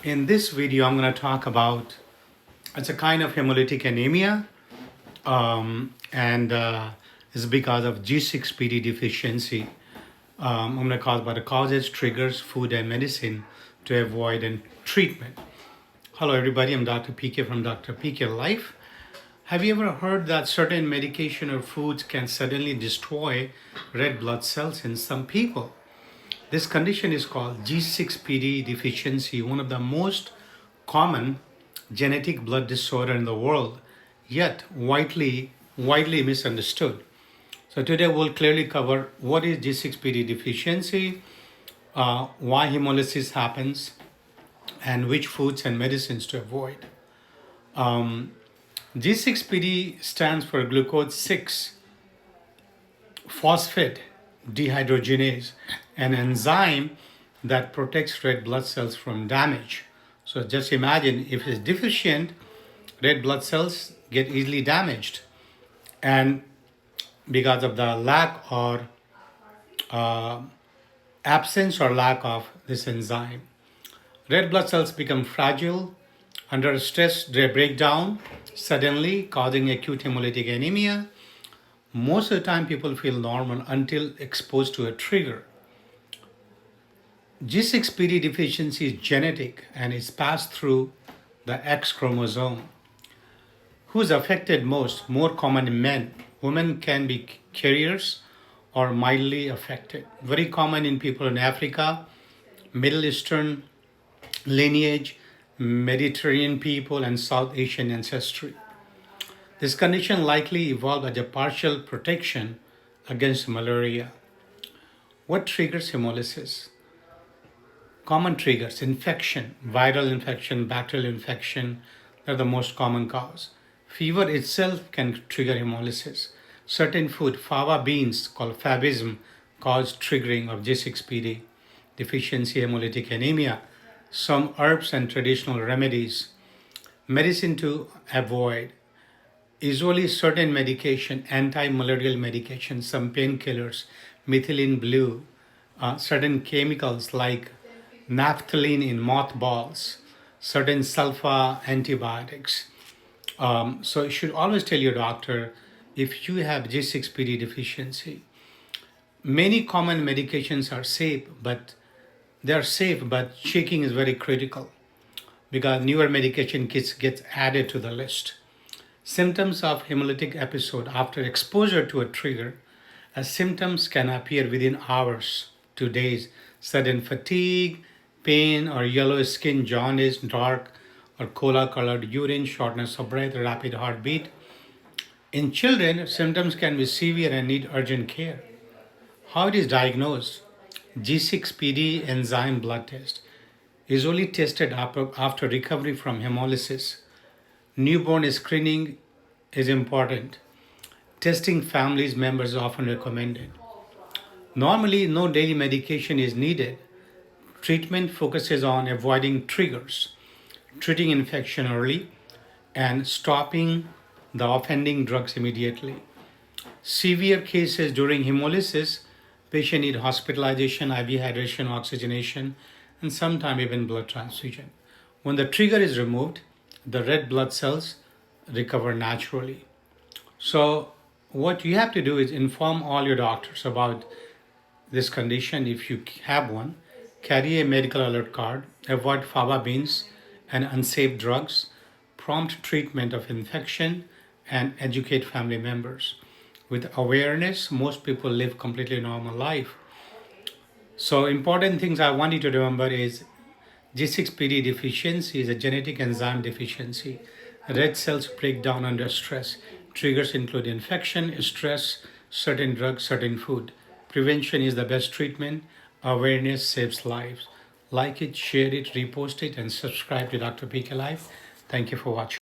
In this video, I'm going to talk about it's a kind of hemolytic anemia, and it's because of G6PD deficiency. I'm going to talk about the causes, triggers, food, and medicine to avoid and treatment. Hello, everybody. I'm Dr. PK from Dr. PK Life. Have you ever heard that certain medication or foods can suddenly destroy red blood cells in some people? This condition is called G6PD deficiency, one of the most common genetic blood disorder in the world, yet widely misunderstood. So today we'll clearly cover what is G6PD deficiency, why hemolysis happens, and which foods and medicines to avoid. G6PD stands for glucose 6 phosphate dehydrogenase, an enzyme that protects red blood cells from damage. So just imagine if it's deficient, red blood cells get easily damaged, and because of the lack or absence or lack of this enzyme, red blood cells become fragile. Under stress, they break down suddenly, causing acute hemolytic anemia. Most of the time, people feel normal until exposed to a trigger. G6PD deficiency is genetic and is passed through the X chromosome. Who's affected most? More common in men. Women can be carriers or mildly affected. Very common in people in Africa, Middle Eastern lineage, Mediterranean people, and South Asian ancestry. This condition likely evolved as a partial protection against malaria. What triggers hemolysis? Common triggers: infection, viral infection, bacterial infection, they're the most common cause. Fever itself can trigger hemolysis. Certain food, fava beans called favism, cause triggering of G6PD deficiency, hemolytic anemia. Some herbs and traditional remedies. Medicine to avoid: usually certain medication, anti-malarial medication, some painkillers, methylene blue, certain chemicals like naphthalene in mothballs, certain sulfa antibiotics. So you should always tell your doctor if you have G6PD deficiency. Many common medications are safe, but checking is very critical because newer medication kits gets added to the list. Symptoms of hemolytic episode after exposure to a trigger, as symptoms can appear within hours to days: sudden fatigue, pain or yellow skin, jaundice, dark or cola-colored urine, shortness of breath, rapid heartbeat. In children, symptoms can be severe and need urgent care. How it is diagnosed? G6PD enzyme blood test, usually tested after recovery from hemolysis. Newborn screening is important. Testing families members is often recommended. Normally, no daily medication is needed. Treatment focuses on avoiding triggers, treating infection early, and stopping the offending drugs immediately. Severe cases during hemolysis, patient need hospitalization, IV hydration, oxygenation, and sometimes even blood transfusion. When the trigger is removed, the red blood cells recover naturally. So what you have to do is inform all your doctors about this condition if you have one. Carry a medical alert card, avoid fava beans and unsafe drugs, prompt treatment of infection, and educate family members. With awareness, most people live completely normal life. So important things I want you to remember is G6PD deficiency is a genetic enzyme deficiency. Red cells break down under stress. Triggers include infection, stress, certain drugs, certain food. Prevention is the best treatment. Awareness saves lives. Like it, share it, repost it, and subscribe to Dr. PK Life. Thank you for watching.